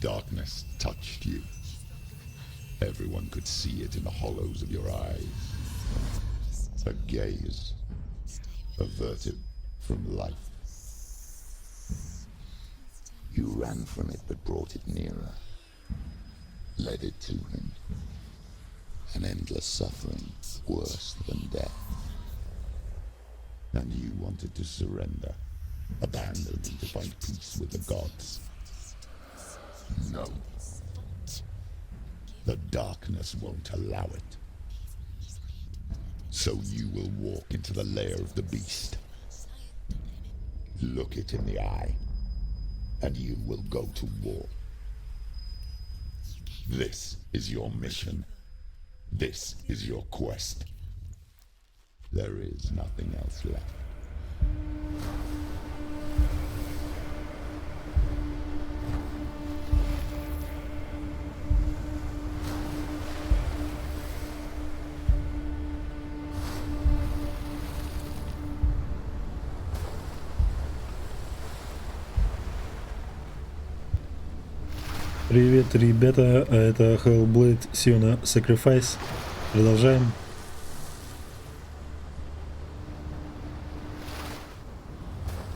darkness touched you. Everyone could see it in the hollows of your eyes. A gaze averted from life. You ran from it but brought it nearer. Led it to him. An endless suffering worse than death. And you wanted to surrender. Abandon him to find peace with the gods. No. The darkness won't allow it. So you will walk into the lair of the beast. Look it in the eye, and you will go to war. This is your mission. This is your quest. There is nothing else left. Привет, ребята, это Hellblade Senuas. Продолжаем.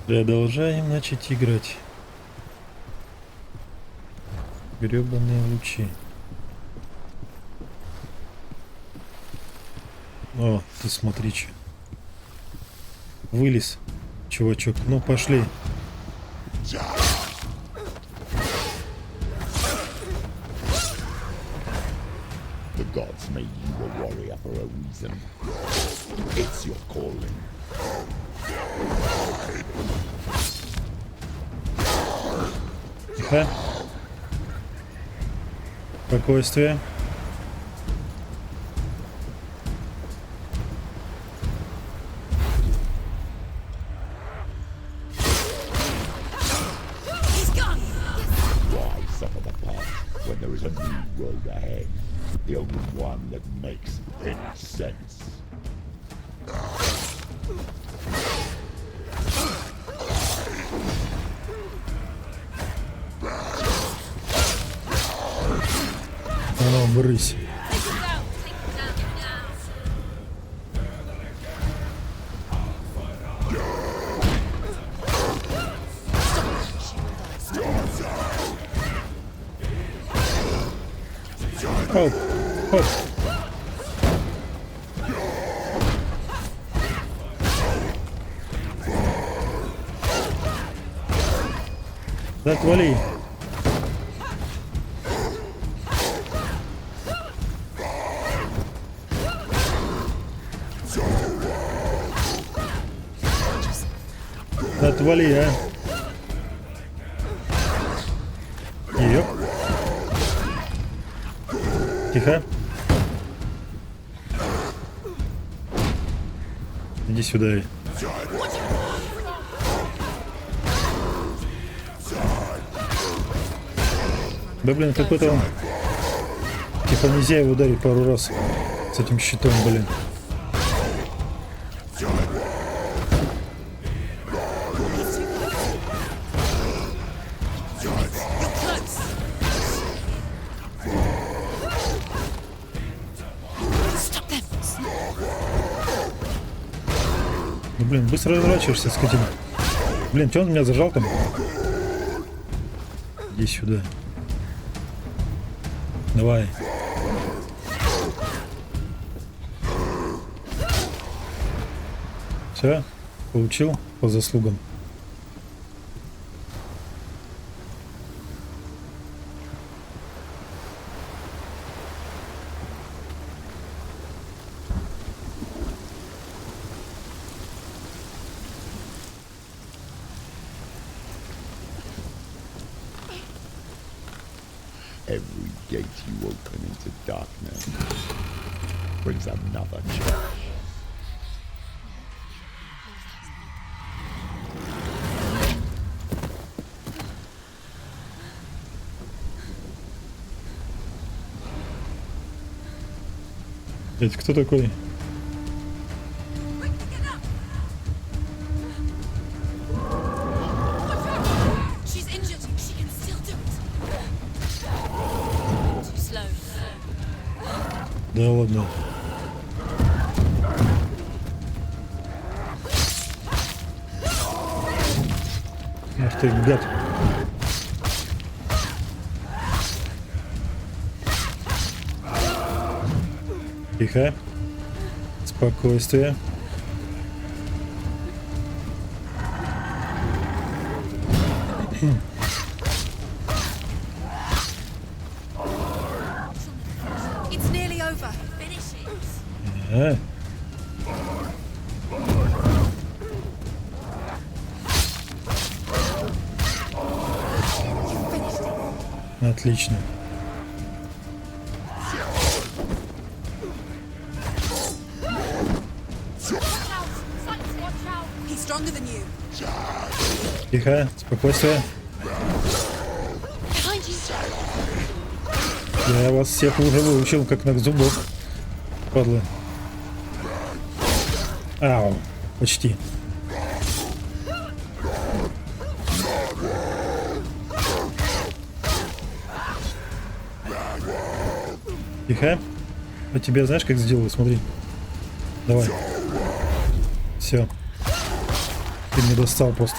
Продолжаем, значит, играть. Гребаные лучи. О, ты смотри, че. Вылез, чувачок. Ну, пошли. The gods made you a warrior for a reason. It's your calling. Тихо. Спокойствие. Why suffer the past when there is a new road ahead? The only one that makes any sense. Ну, брысь. Хоп, хоп. Да отвали. Да отвали, а. Ёп. Тихо. Иди сюда. Да блин, какой-то он. Типа нельзя его ударить пару раз с этим щитом, блин. Ну блин, быстро разворачиваешься, скотина. Блин, что он меня зажал там? Иди сюда. Давай. Все, получил по заслугам. Every gate you open into darkness brings another change. Это кто такой? Да ладно. Ах ты, гад. Тихо. Спокойствие. It's nearly over. Finish it. А, отлично. He's stronger than you. Тихо. Спокойствие. Behind you. Я вас всех уже выучил, как на зубов. Падла. Ау. Почти. Тихо. А тебе знаешь, как сделаю? Смотри. Давай. Все. Ты мне достал просто.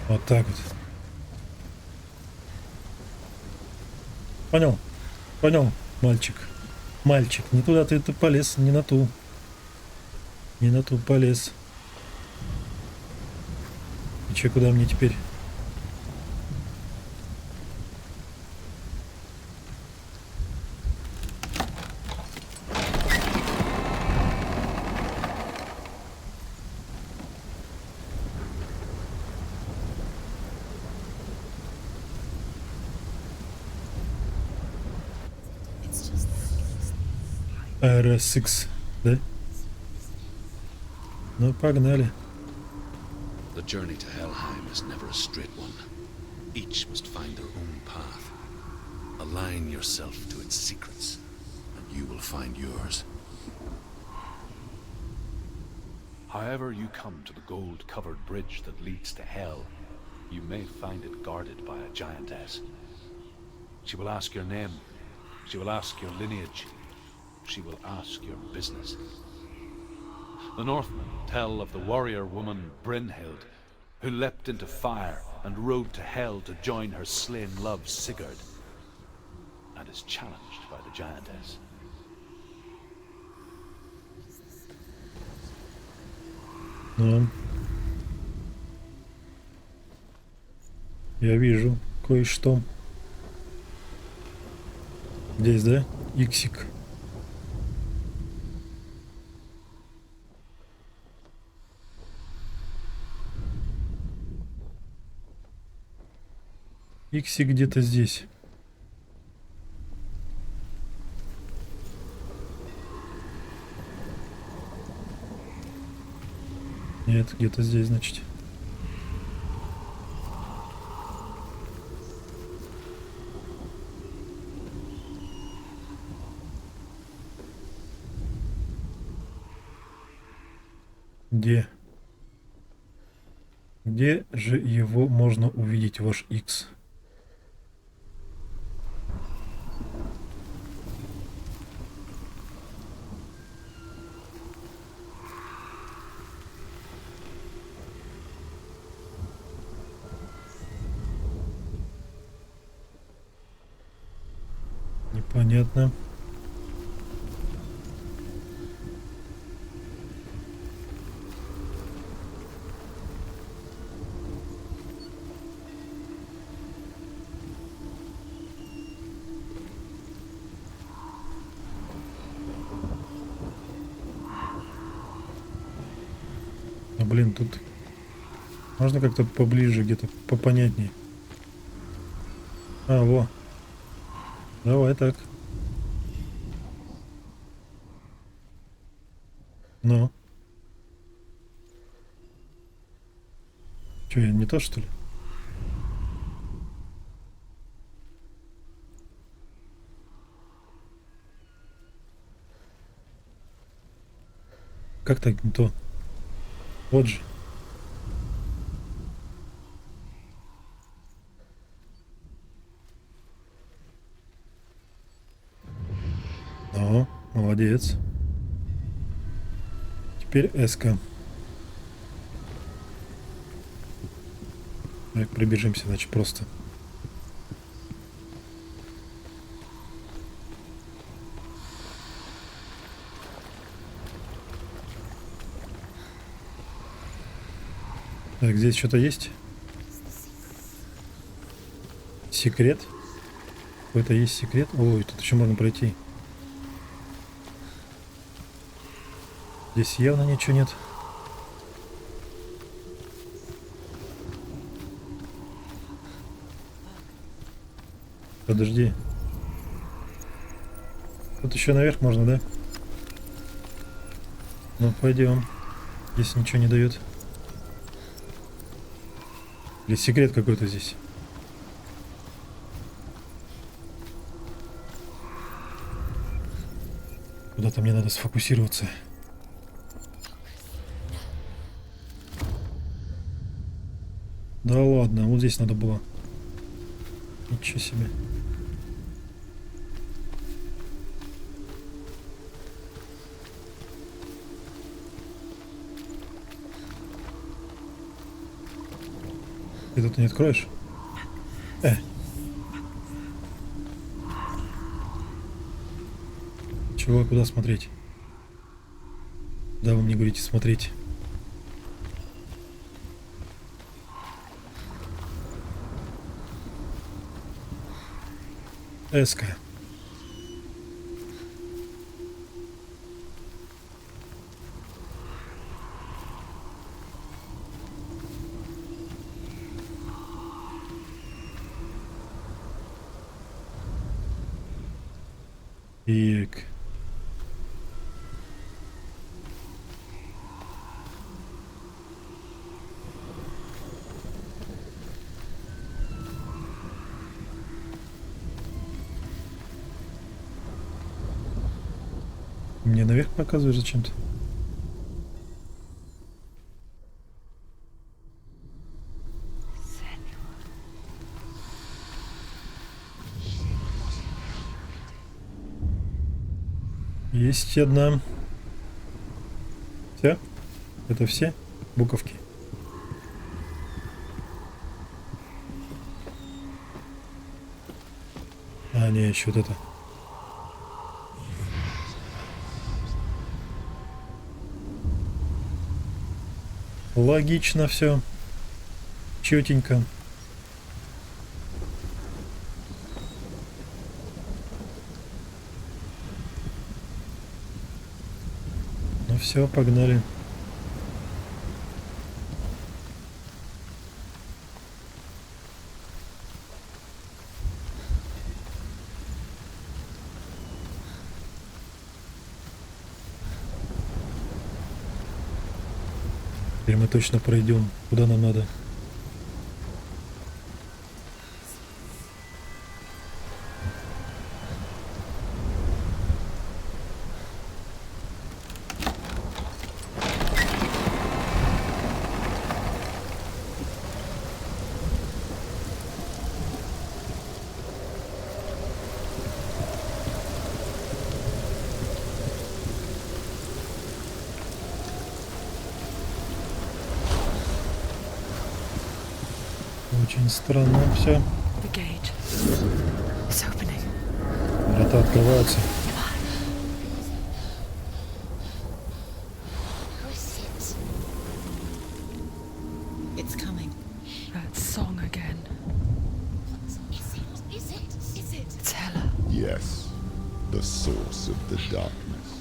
Вот так вот. Понял? Понял, мальчик. Мальчик, не туда ты полез, не на ту. Не на ту полез. И че, куда мне теперь? It's just. RS6, да? Ну, погнали. The journey to Helheim is never a straight one. Each must find their own path. Align yourself to its secrets, and you will find yours. However you come to the gold-covered bridge that leads to Hell, you may find it guarded by a giantess. She will ask your name. She will ask your lineage. She will ask your business. The Northmen tell of the warrior woman Brynhild, who leapt into fire and rode to Hell to join her slain love Sigurd, and is challenged by the giantess. Ну. Я вижу кое-что. Здесь, да? Иксик. Иксик где-то здесь. Нет, где-то здесь, значит. Где? Где же его можно увидеть, ваш X? Непонятно. Ну, блин, тут можно как-то поближе, где-то попонятнее. А, во. Давай так. Ну. Че, я не то, что ли? Как так не то? Вот же. О, молодец. Теперь эска. Так, пробежимся, значит, просто. Так, здесь что-то есть? Секрет? Какой-то есть секрет? Ой, тут еще можно пройти. Здесь явно ничего нет. Подожди. Тут еще наверх можно, да? Ну, пойдем. Здесь ничего не дает. Или секрет какой-то здесь. Куда-то мне надо сфокусироваться. Да ладно, вот здесь надо было. Ничего себе. Ты тут не откроешь? Чего, куда смотреть? Да, вы мне говорите смотреть. Эска. Так. Мне наверх показываешь зачем-то? Есть одна. Все? Это все буковки? А, не, еще вот это. Логично все. Четенько. Ну все, погнали. Теперь мы точно пройдем, куда нам надо. Очень странно все. The gate. It's opening. Врата открываются. It's coming. That song again. Is it? It's Hella. Yes, the source of the darkness.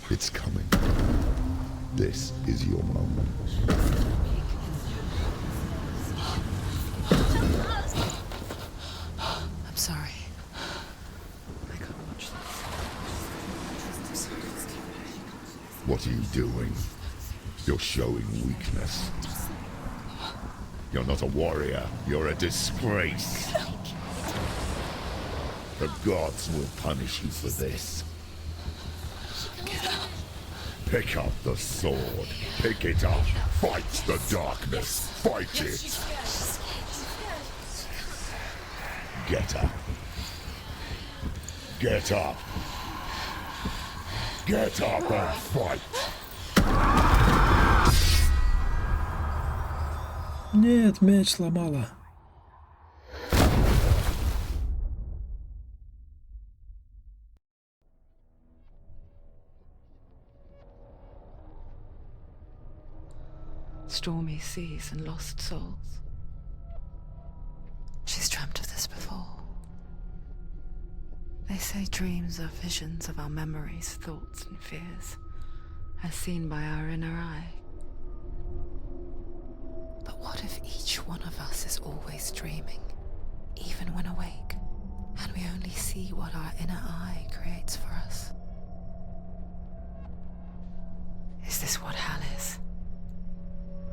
It's coming. This is your moment. I'm sorry. I can't watch this. What are you doing? You're showing weakness. You're not a warrior. You're a disgrace. The gods will punish you for this. Pick up the sword. Pick it up. Fight the darkness. Fight it. Get up. Get up. Get up and fight! Нет, меч сломала. Stormy seas and lost souls. She's dreamt of this before. They say dreams are visions of our memories, thoughts, and fears, as seen by our inner eye. But what if each one of us is always dreaming, even when awake, and we only see what our inner eye creates for us? Is this what hell is?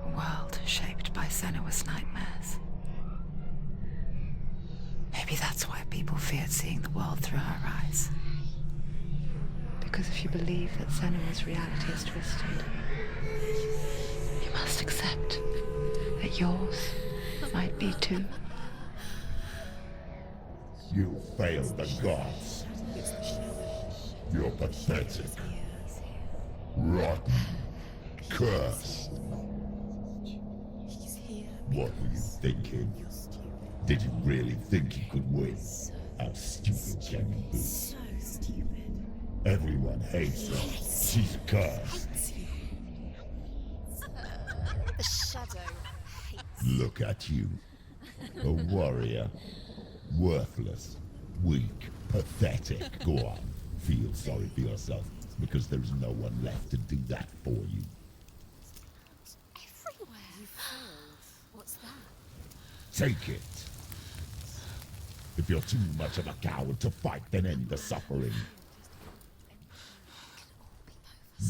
A world shaped by Senuas nightmares. Maybe that's why people feared seeing the world through her eyes. Because if you believe that Senua's reality is twisted, you must accept that yours might be too. You failed the gods. You're pathetic. Rotten. Cursed. What were you thinking? Did you really think you could win? How stupid can you be? So stupid. Everyone hates her. She's cursed. The shadow hates. Look at you. A warrior. Worthless. Weak. Pathetic. Go on. Feel sorry for yourself, because there's no one left to do that for you. Everywhere. You failed. What's that? Take it. If you're too much of a coward to fight, then end the suffering.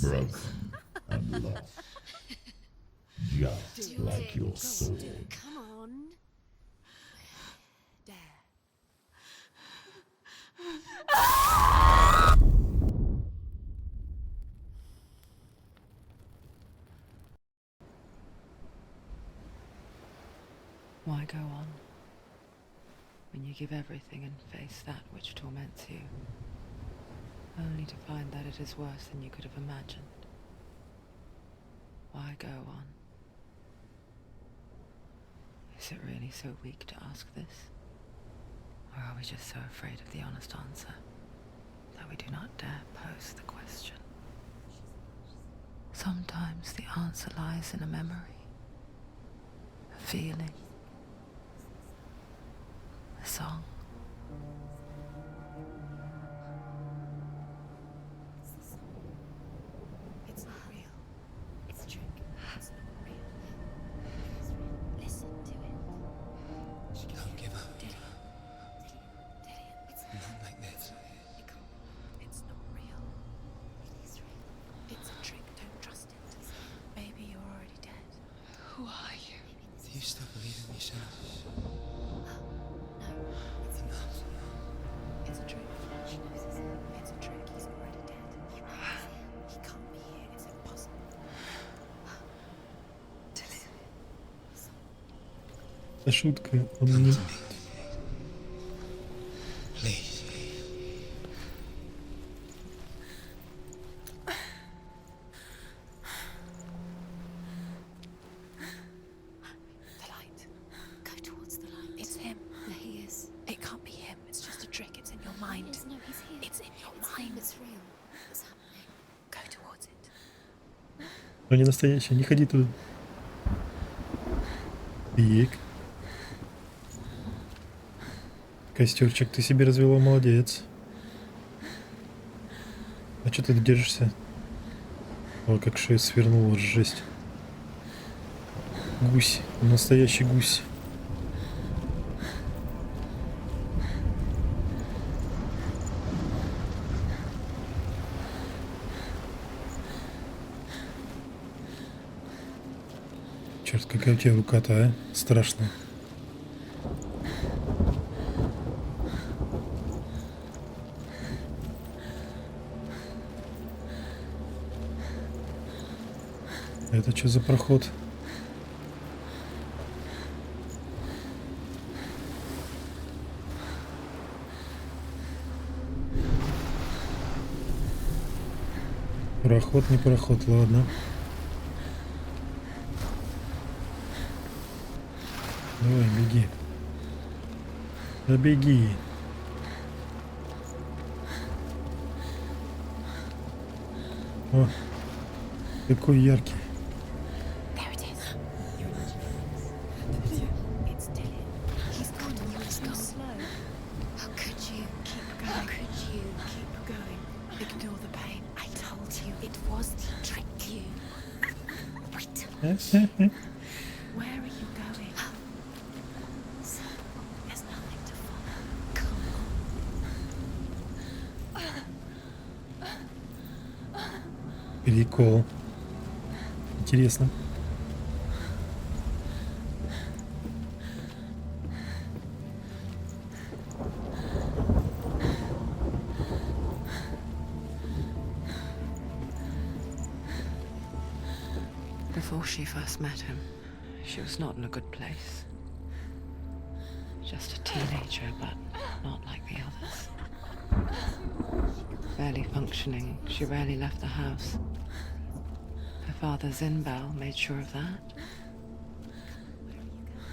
Broken and lost. Just like your sword. Come on. There. Why go on when you give everything and face that which torments you, only to find that it is worse than you could have imagined? Why go on? Is it really so weak to ask this? Or are we just so afraid of the honest answer that we do not dare pose the question? Sometimes the answer lies in a memory, a feeling, a song. It's not real. It's a trick. It's not real. It is real. Listen to it. Don't give up. Did it? It's Not like this. it can't. It's not real. It is real. It's a trick. Don't trust it. Maybe you're already dead. Who are you? Do you still believe in yourself? No, it's Enough. It's a trick. She knows it's him. It's a trick. He's already dead. He can't be here. It's impossible. Это шутка. Он не... Please. The light. Go towards the light. It's him. There he is. It can't be him. It's just a trick. It's in your mind. No, he's here. It's in your mind. It's real. What's happening? Go towards it. Он не настоящий, не ходи туда. Пик. Костерчик ты себе развела, молодец. А что ты держишься? Ой, как шею свернула, жесть. Гусь, настоящий гусь. Черт, какая у тебя рука-то, а? Страшная. Это что за проход? Проход, не проход, ладно. Давай, беги. Да беги. О, какой яркий. There it is. It's Dylan. He's gone and you were so slow. How could you keep going? How could you keep going? Ignore the pain. I told you it was to trick you. Wait. Where are you going? So, there's nothing to follow. Come on. Прикол. Интересно. Before she first met him, she was not in a good place. Just a teenager, but not like the others. Barely functioning, she rarely left the house. Her father Zinbal made sure of that.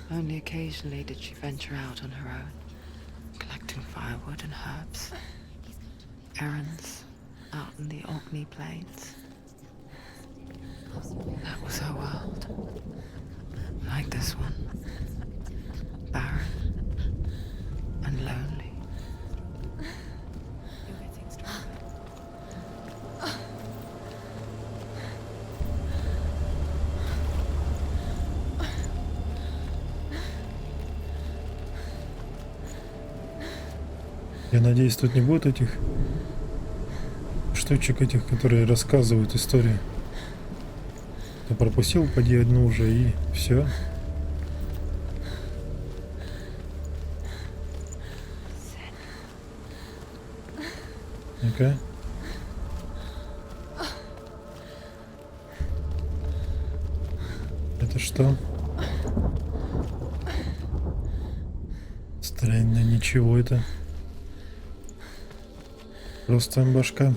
Only occasionally did she venture out on her own, collecting firewood and herbs. Errands out in the Orkney Plains. That was her world. Like this one. Barren and lonely. You're getting stronger. Я надеюсь, тут не будет этих штучек этих, которые рассказывают историю. Ты пропустил, поди одну уже и все. Ну-ка. Это что? Странно, ничего это. Просто башка.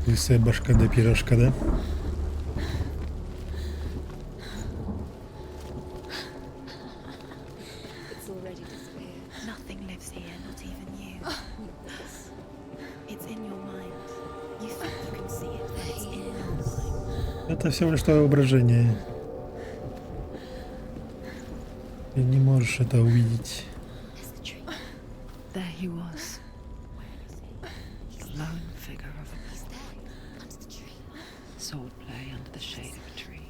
Лысая башка до пирожка, да? It's already disappeared. Nothing lives here, not even you. It's in your mind. You think you can see it, but it's in your mind. Это всего лишь твое воображение. Ты не можешь это увидеть. There's the tree. There he was, the lone figure of a He's there, under the tree. swordplay under the shade of a tree.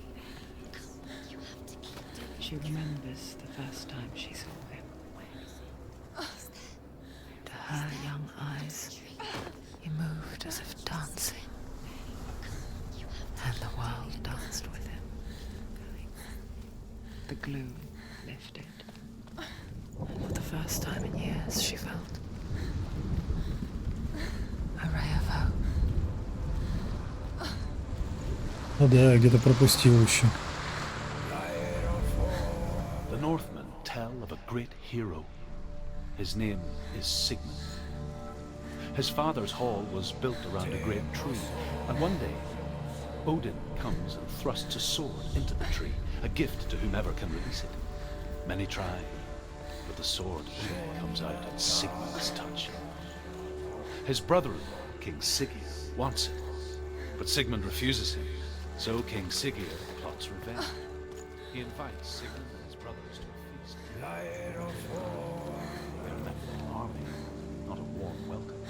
You have to keep doing it. She remembers the first time she saw him. He's there. To her young eyes, he moved as if dancing, and the world danced with him. The gloom lifted, and for the first time in years she felt a ray of hope. Ну да, где-то пропустил еще. The Northmen tell of a great hero. His name is Sigmund. His father's hall was built around a great tree, and one day Odin comes and thrusts a sword into the tree, a gift to whomever can release it. Many try, but the sword comes out at Sigmund's touch. His brother-in-law, King Siggeir, wants it, but Sigmund refuses him, so King Siggeir plots revenge. He invites Sigmund and his brothers to a feast. They're met with an army, not a warm welcome.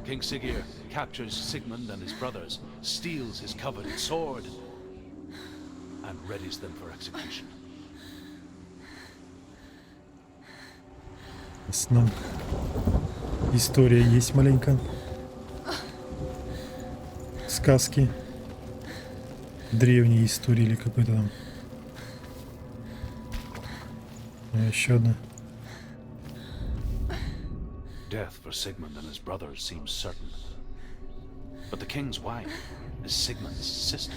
King Siggeir captures Sigmund and his brothers, steals his coveted sword, and readies them for execution. Ясно. История есть маленько. Сказки. Древние истории или какой-то там. Еще одна. Death for Sigmund and his brothers seems certain. But the king's wife is Sigmund's sister,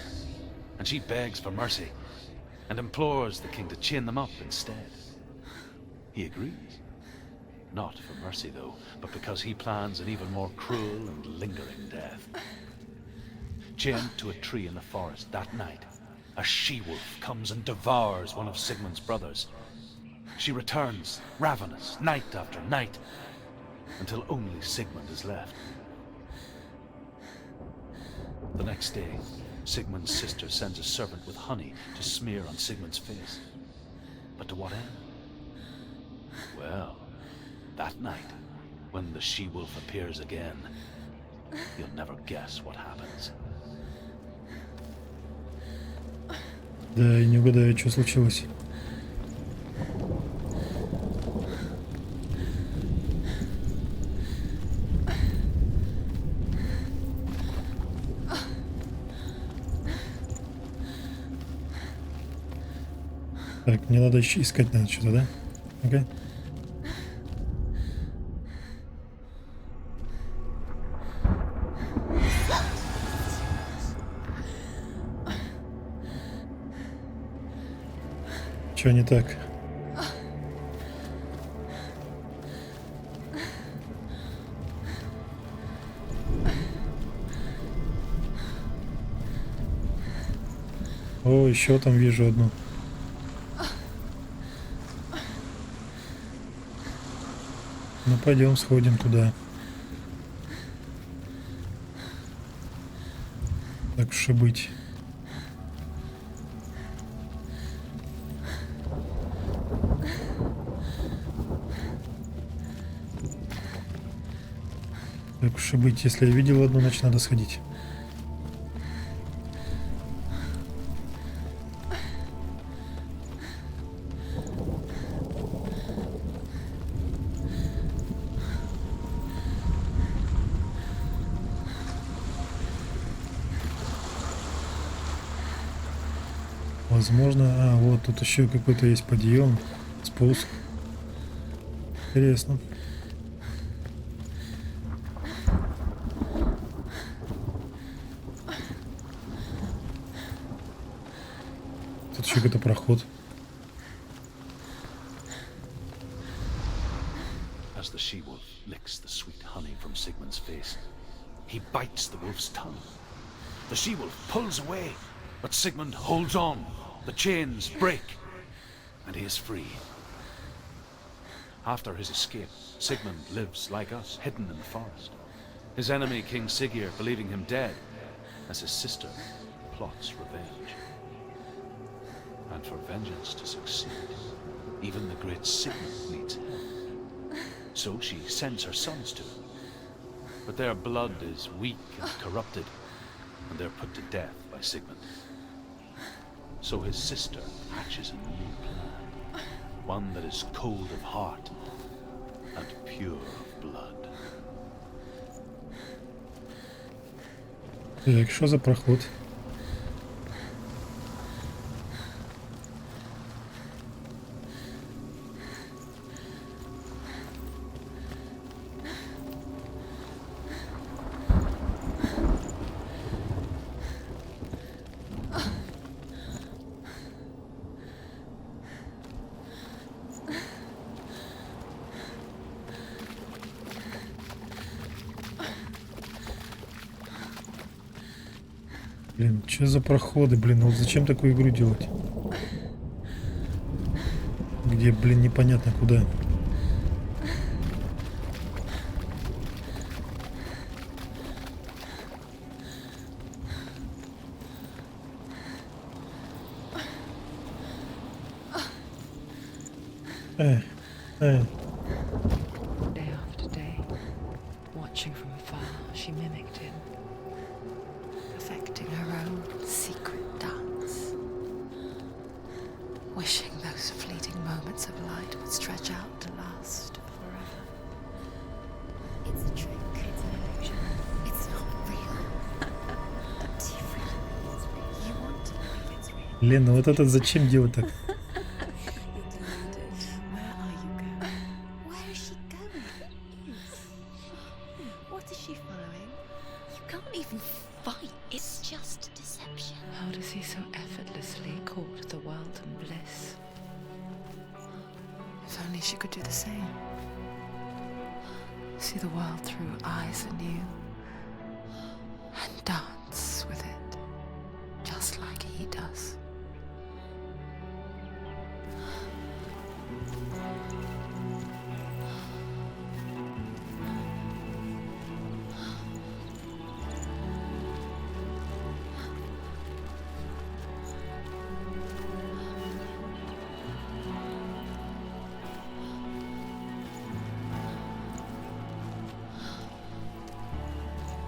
and she begs for mercy and implores the king to chain them up instead. He agrees, Not for mercy, though, but because he plans an even more cruel and lingering death. Chained to a tree in the forest that night, a she-wolf comes and devours one of Sigmund's brothers. She returns, ravenous, night after night, until only Sigmund is left. The next day, Sigmund's sister sends a servant with honey to smear on Sigmund's face. But to what end? Well, that night, when the she-wolf appears again, you'll never guess what happens. Да, я не угадаю, что случилось. Так, мне надо еще искать, надо что-то, да? Окей. Чё не так? О, еще там вижу одну. Ну пойдем сходим туда. Так уж и быть. Так уж и быть, если я видел одну, значит надо сходить. Возможно, вот тут еще какой-то есть подъем, спуск. Интересно. Тут еще какой-то проход. As the she-wolf licks the sweet honey from Sigmund's face, he bites the wolf's tongue. The she-wolf pulls away, but Sigmund holds on. The chains break, and he is free. After his escape, Sigmund lives like us, hidden in the forest. His enemy, King Siggeir, believing him dead, as his sister plots revenge. And for vengeance to succeed, even the great Sigmund needs help. So she sends her sons to him. But their blood is weak and corrupted, and they're put to death by Sigmund. So his sister hatches a new plan, one that is cold of heart and pure of blood. Так, что за проход? Блин, что за проходы, блин, вот зачем такую игру делать? Где, блин, непонятно куда. Day after day, watching from afar, she mimicked him, perfecting her own secret dance, wishing those fleeting moments of light would stretch out to last forever. It's a trick. It's an illusion. It's not real. Do you really believe it's real? You want to believe it's real. Лена, вот это зачем делать так? You're deluded. Where are you going? Where is she going? What is she following? You can't even fight. It's just deception. How does he so effortlessly court the world and bliss? If only she could do the same. see the world through eyes anew and dance with it, just like he does.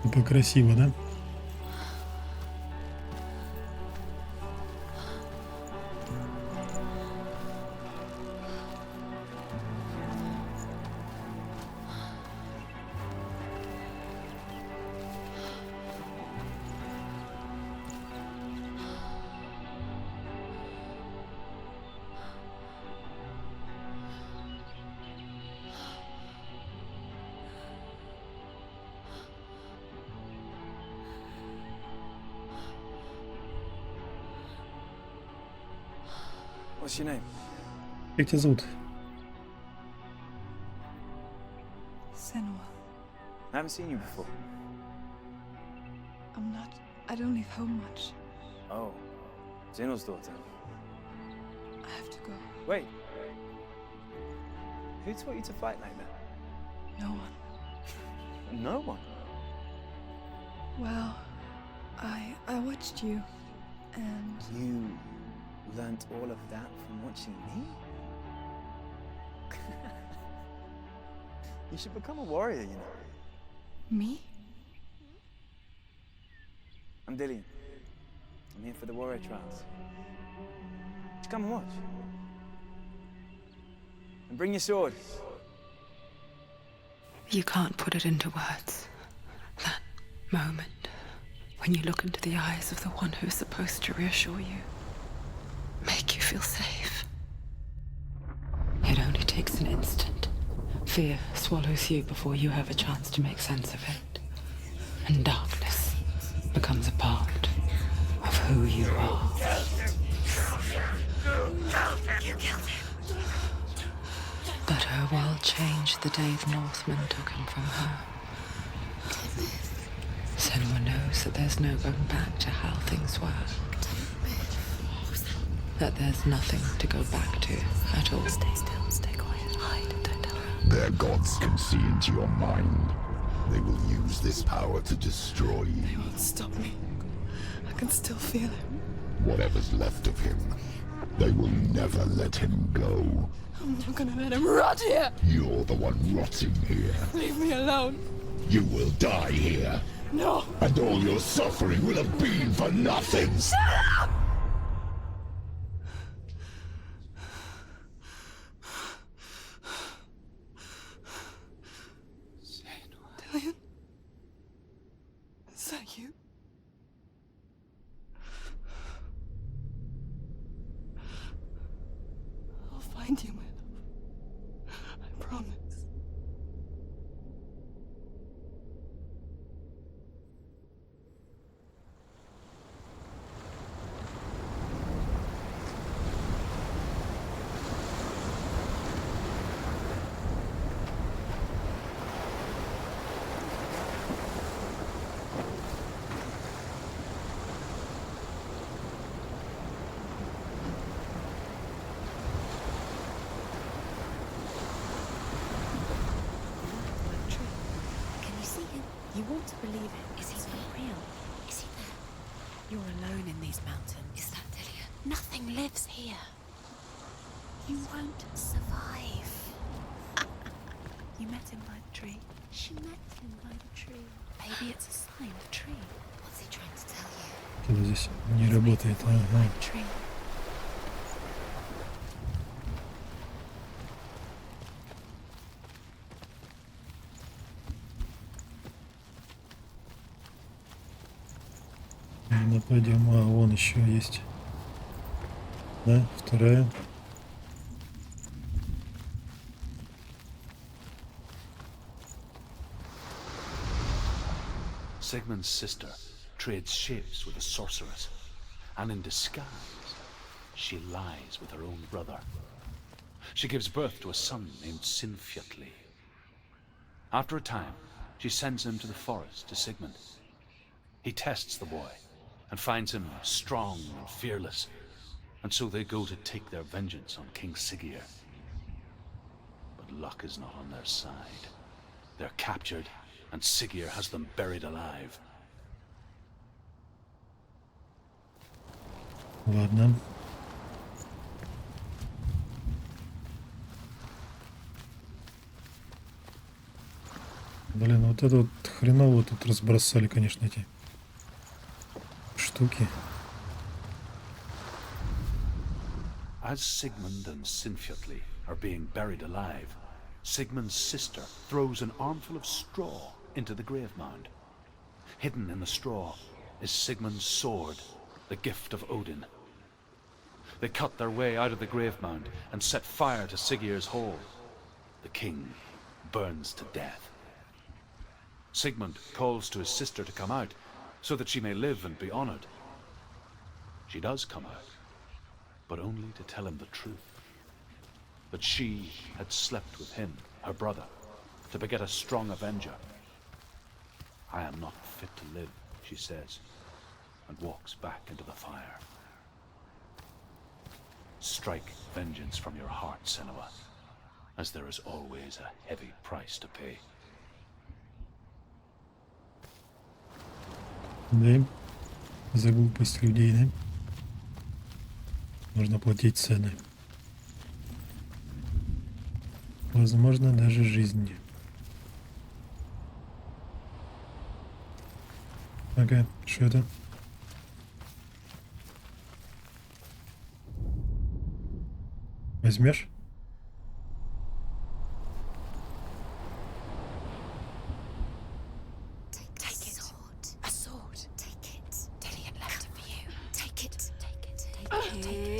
Это красиво, да? What's your name? Как тебя зовут? Senua. I haven't seen you before. I don't leave home much. Oh, Zeno's daughter. I have to go. Wait. Who taught you to fight like that? No one. No one. Well, I watched you, and You learnt all of that from watching me? You should become a warrior, you know. me? I'm Dillian. I'm here for the warrior trials. Just come and watch. And bring your sword. You can't put it into words. That moment when you look into the eyes of the one who is supposed to reassure you, make you feel safe. It only takes an instant. Fear swallows you before you have a chance to make sense of it. And darkness becomes a part of who you are. But her world changed the day the Northmen took him from her. Senua knows that there's no going back to how things were. That there's nothing to go back to at all. Stay still, stay quiet, hide, don't tell her. Their gods can see into your mind. They will use this power to destroy you. They won't stop me. I can still feel it. Whatever's left of him, they will never let him go. I'm not gonna let him rot here. You're the one rotting here. Leave me alone. You will die here. No. And all your suffering will have been for nothing. Shut up! Dillian? Is that you? I'll find you, my love. I promise. Can you see him? You want to believe it. Is he not real? Is he there? You're alone in these mountains. Is that Dillian? Nothing lives here. You won't survive. You met him by the tree. She met him by the tree. Maybe it's a sign. The tree. What's he trying to tell you? Что-то здесь не работает. Ага. The tree. Ну, пойдем. А, вон еще есть. Да, вторая. Sigmund's sister trades shapes with a sorceress, and in disguise, she lies with her own brother. She gives birth to a son named Sinfjotli. After a time, she sends him to the forest to Sigmund. He tests the boy and finds him strong and fearless, and so they go to take their vengeance on King Siggeir. But luck is not on their side. They're captured, and Siggeir has them buried alive. Ладно. Блин, вот это вот хреново тут разбросали, конечно, эти штуки. As Sigmund and Sinfjotli are being buried alive, Sigmund's sister throws an armful of straw into the grave mound. Hidden in the straw is Sigmund's sword, the gift of Odin. They cut their way out of the grave mound and set fire to Siggeir's hall. The king burns to death. Sigmund calls to his sister to come out, so that she may live and be honored. She does come out, but only to tell him the truth. That she had slept with him, her brother, to beget a strong avenger. I am not fit to live, she says, and walks back into the fire. Strike vengeance from your heart, Senua, as there is always a heavy price to pay. Да, за глупость людей, да? Нужно платить цены. Возможно, даже жизнью. Ага, что это? Возьмешь? Take it. A sword. Take it. Dillian left it for you. Take it. Take it. Take it.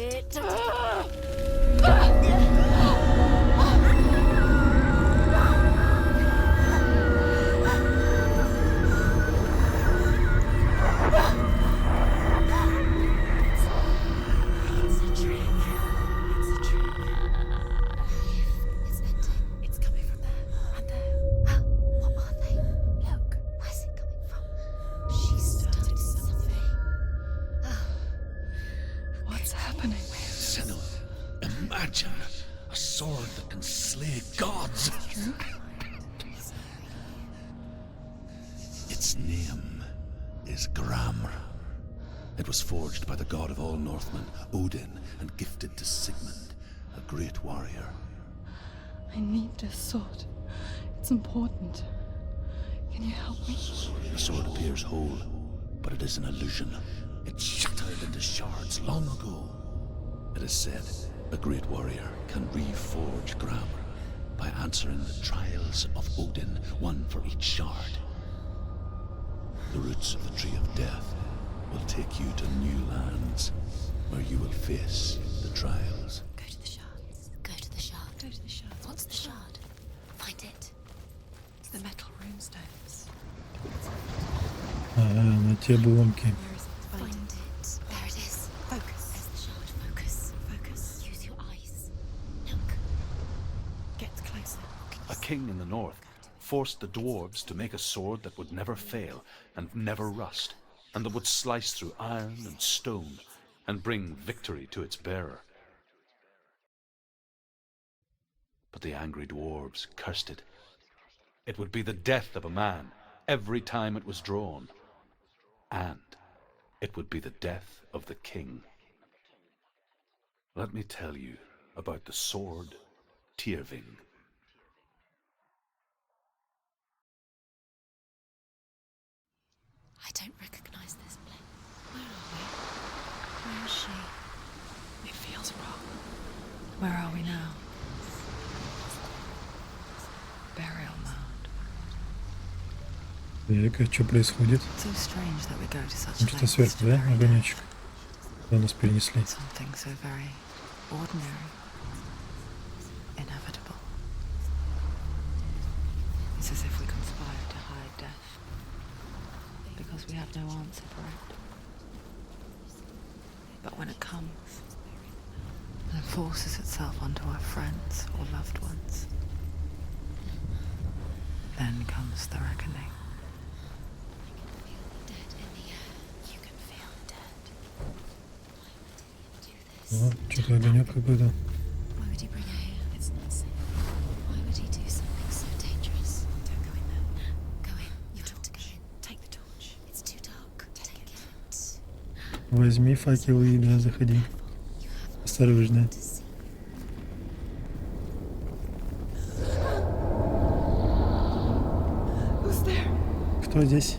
It's a trick. It's a trick. It's ending. It's coming from there and there. What are they? Look. Where's it coming from? She started something. What's happening? Senua, imagine a sword that can slay gods. Its name is Gramr. It was forged by the god of all Northmen, Odin, and gifted to Sigmund, a great warrior. I need this sword. It's important. Can you help me? The sword appears whole, but it is an illusion. It shattered into shards long ago. It is said a great warrior can reforge Gramr by answering the trials of Odin, one for each shard. The roots of the Tree of Death will take you to new lands, where you will face the trials. Go to the shards. Go to the shard. Go to the shard. What's the shard? Find it. It's the metal runestones. Ага, на те обломки. Where is it? Find it. There it is. Focus. There's the shard. Focus. Focus. Use your eyes. Look. Get closer. A king in the north forced the dwarves to make a sword that would never fail and never rust, and that would slice through iron and stone and bring victory to its bearer. But the angry dwarves cursed it. It would be the death of a man every time it was drawn, and it would be the death of the king. Let me tell you about the sword Tyrving. I don't recognize this place. Where are we? Where is she? It feels wrong. Where are we now? Burial mound. Так, а что происходит? So strange that we go to such Там что-то lengths сверху, to да? bury Огонечек. Куда нас перенесли? something so very ordinary, inevitable. It's as if we conspire to hide death because we have no answer for it. But when it comes and forces itself onto our friends or loved ones, Then comes the reckoning. Dead in the air. You can feel dead. Why would he do this? О, что-то огонек какой-то. Why would he bring her here? It's not safe. Why would he do something so dangerous? Don't go in there. Go in. You talk to go in. Take the torch. It's too dark. Take it. Возьми факел и да, заходи. Осторожно. To see. Who's there? Кто здесь?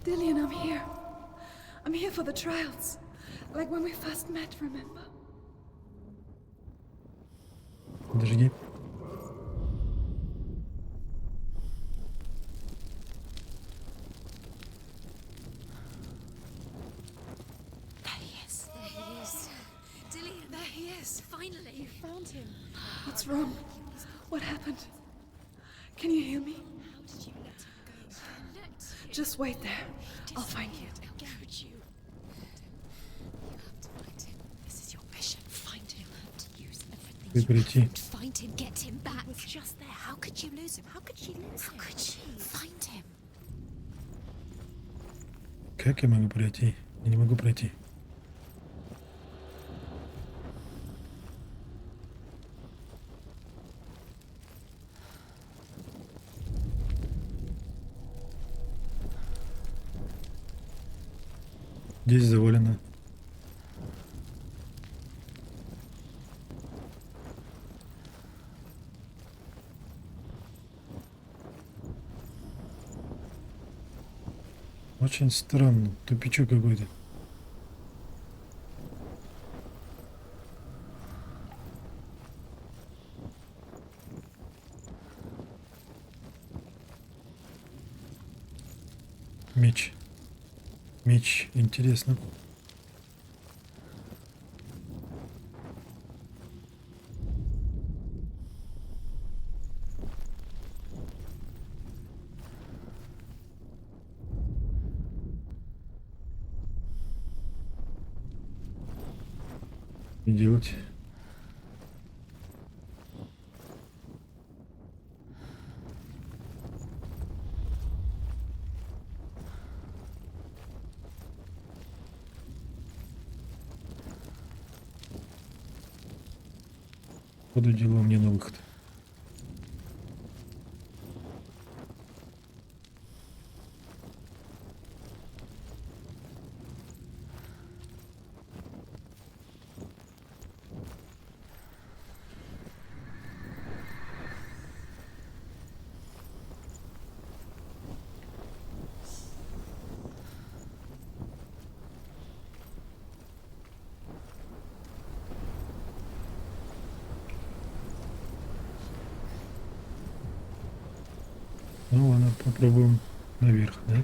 Dillian, I'm here. I'm here for the trials. Like when we first met, remember? Подожди. There he is. There he is. Dillian, there he is. Finally. You found him. What's wrong? What happened? Can you hear me? How did you let him go? Let Just wait there. I'll find you. How could you? You have to find him. This is your mission. Find him. You have to use everything Ты you прийти. have. Find him. Get him back. He was just there. How could you lose him? How could she lose him? How could she? Find him. Как я могу пройти? Я не могу пройти. Здесь завалено. Очень странно, тупичок какой-то. Меч. Меч, интересно. И делать. Походу дела мне на выход. Ну ладно, попробуем наверх, да?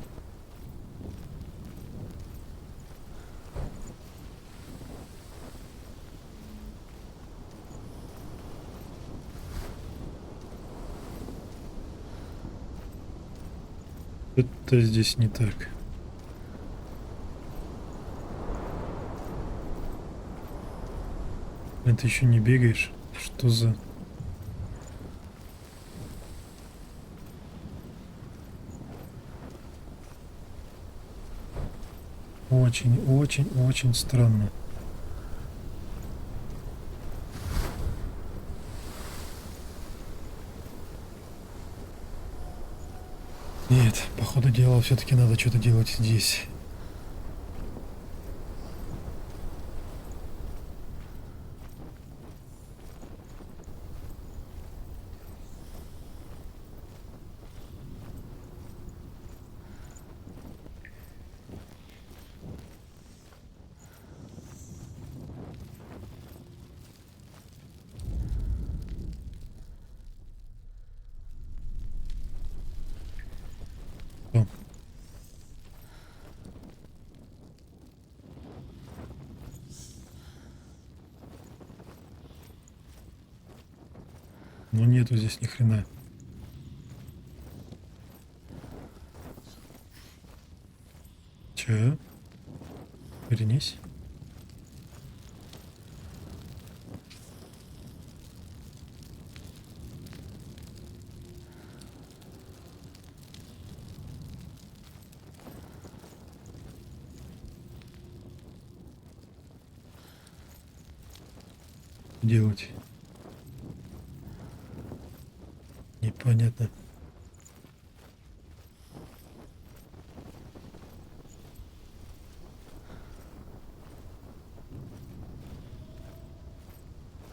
Это здесь не так. Блин, ты еще не бегаешь? Что за... Очень, очень, очень странно. Нет, по ходу дела все-таки надо что-то делать здесь. О. Ну нету здесь ни хрена. Че? Вернись. делать? Непонятно.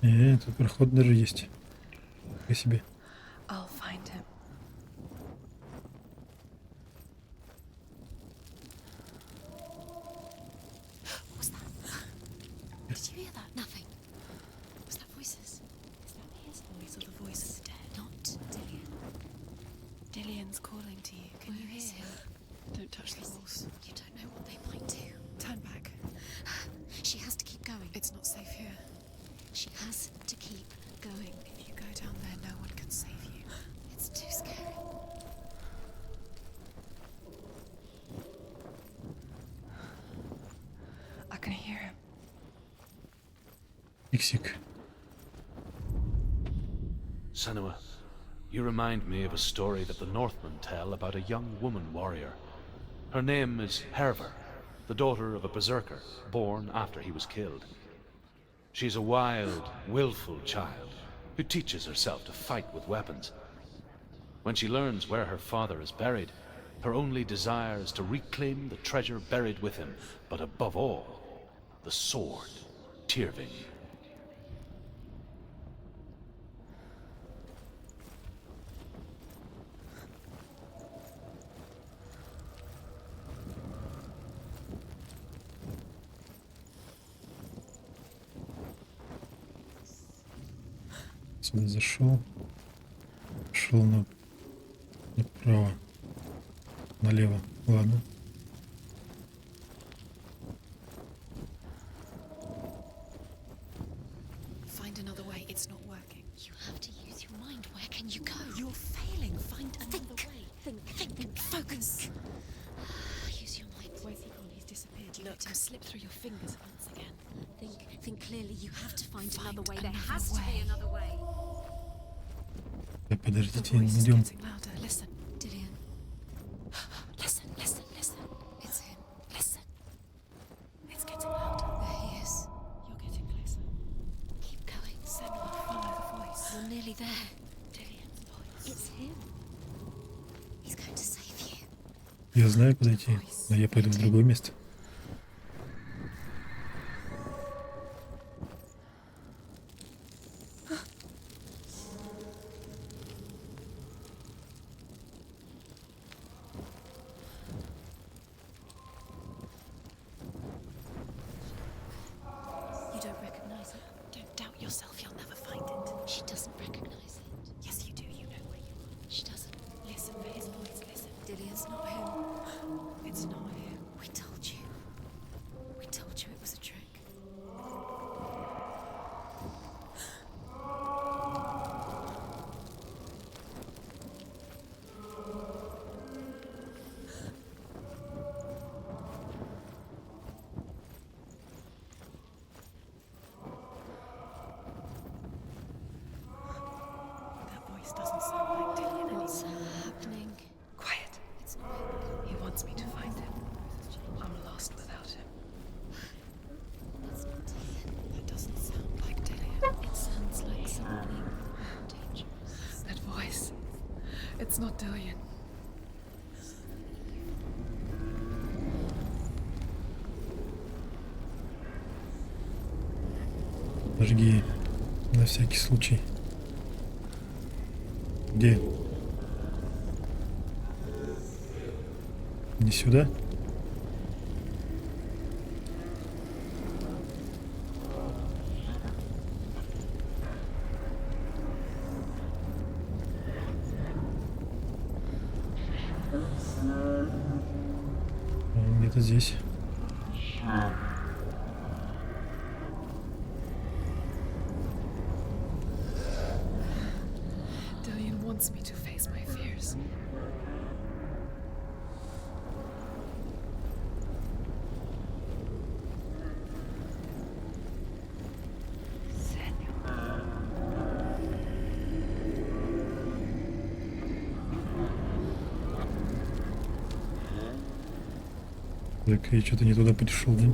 Тут проход даже есть. По себе. I'll find him. What was that? Did you hear that? Nothing. Was that voices? Is that his voice or the voice of the dead? Not Dillian. Dillian's calling to you. Can you hear him? Don't touch the walls. You don't know what they might do. Turn back. She has to keep going. It's not safe here. She has to keep going. If you go down there, no one can save you. It's too scary. I can hear him. Иксик. Senua, you remind me of a story that the Northmen tell about a young woman warrior. Her name is Herver, the daughter of a berserker, born after he was killed. She's a wild, willful child who teaches herself to fight with weapons. When she learns where her father is buried, her only desire is to reclaim the treasure buried with him, but above all, the sword, Tyrving. Сюда зашел. Шел направо. Налево. Ладно. Find another way. It's not working. You have to use your mind. Where can you go? You're failing. Find another way. Think. Focus. Use your mind. Where's he gone? He's disappeared. You let him slip through your fingers once again. Think clearly. You have to find another way. another There has to be way. another way. Да, The подождите, voice is идем. getting louder. Listen. Dillian. Listen. It's him. Listen. It's getting louder. There he is. You're getting closer. Keep going. Senua, follow the voice. You're nearly there. Dillian's voice. It's him. He's going to save you. Я знаю, куда идти, но я пойду в другое место. You don't recognize it. Don't doubt yourself. You'll never find it. She doesn't recognize it. Yes, you do. You know where you are. She doesn't. Listen for his voice. Listen. Dillian's not him. It's not him. We told you. We told you it was a trick. That voice doesn't sound like Dillian anymore. What's happening? Quiet. It's not him. He wants me to find him. I'm lost without him. It's not Dillian. That doesn't sound like Dillian. It sounds like something dangerous. That voice. It's not Dillian. Жги. На всякий случай. Где? Не сюда? Где-то здесь. Dillian wants me to face my fears. Так, я что-то не туда пришел, да?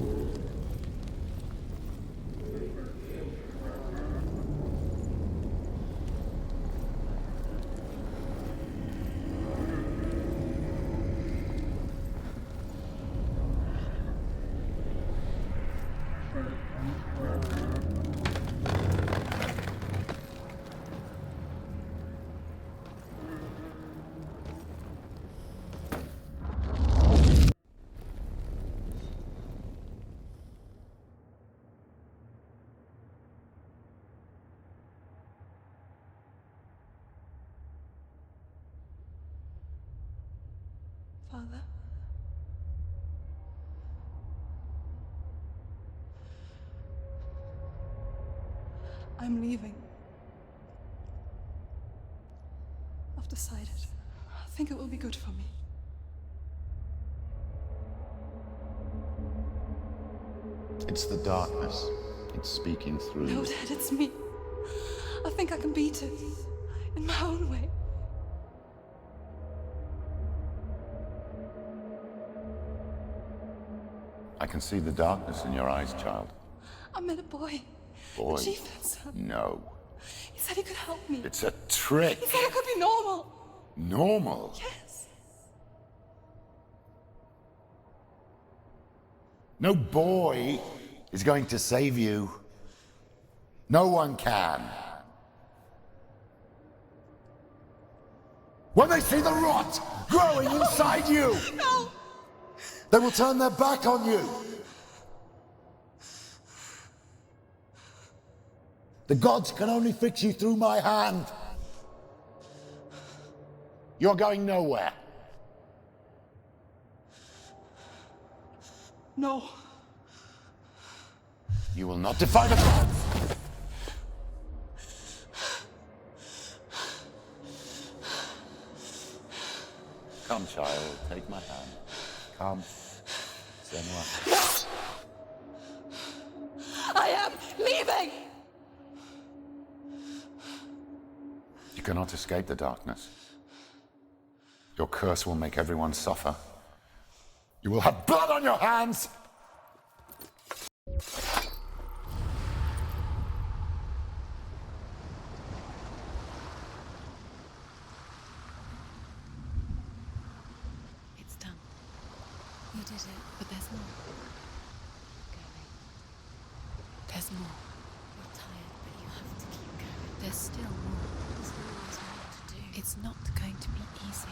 Father. I'm leaving. I've decided. I think it will be good for me. It's the darkness. It's speaking through No, you. Dad, it's me. I think I can beat it. In my own way. I can see the darkness in your eyes, child. I met a boy. Boy. The chieftain's son. No. He said he could help me. It's a trick. He said I could be normal. Normal? Yes. No boy is going to save you. No one can. When they see the rot growing inside you, No! they will turn their back on you. The gods can only fix you through my hand. You're going nowhere. No. You will not defy the gods. Come, child, take my hand. Come. Senua. I am leaving! You cannot escape the darkness. Your curse will make everyone suffer. You will have blood on your hands! It's done. You did it, but there's more. Going. There's more. You're tired, but you have to keep going. There's still more. There's always more to do. It's not going to be easy.